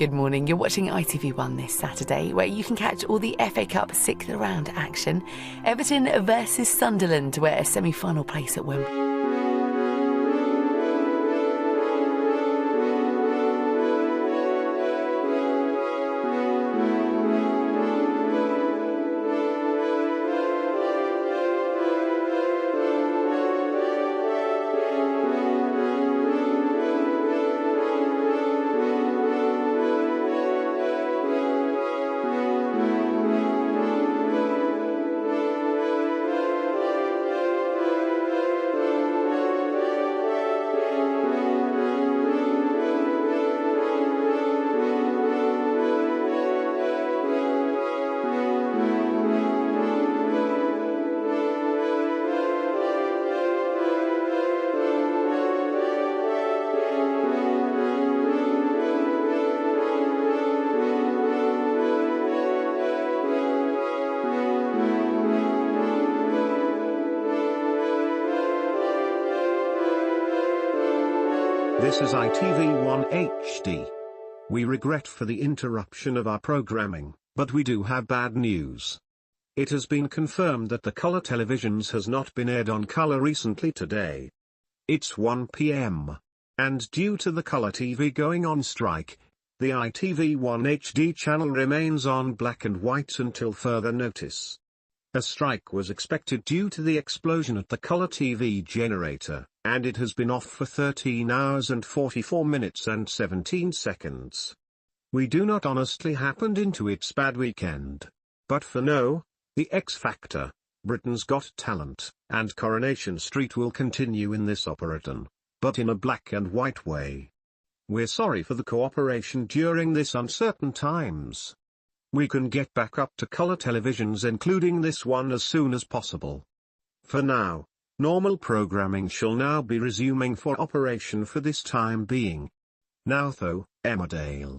Good morning, you're watching ITV1 this Saturday, where you can catch all the FA Cup 6th round action. Everton versus Sunderland, where a semi-final place at Wembley. This is ITV1 HD. We regret for the interruption of our programming, but we do have bad news. It has been confirmed that the colour televisions has not been aired on colour recently today. It's 1 p.m. And due to the colour TV going on strike, the ITV1 HD channel remains on black and white until further notice. A strike was expected due to the explosion at the colour TV generator, and it has been off for 13 hours and 44 minutes and 17 seconds. We do not honestly happened into its bad weekend. But for now, the X Factor, Britain's Got Talent, and Coronation Street will continue in this operaton, but in a black and white way. We're sorry for the cooperation during this uncertain times. We can get back up to colour televisions including this one as soon as possible. For now, normal programming shall now be resuming for operation for this time being. Now though, Emmerdale.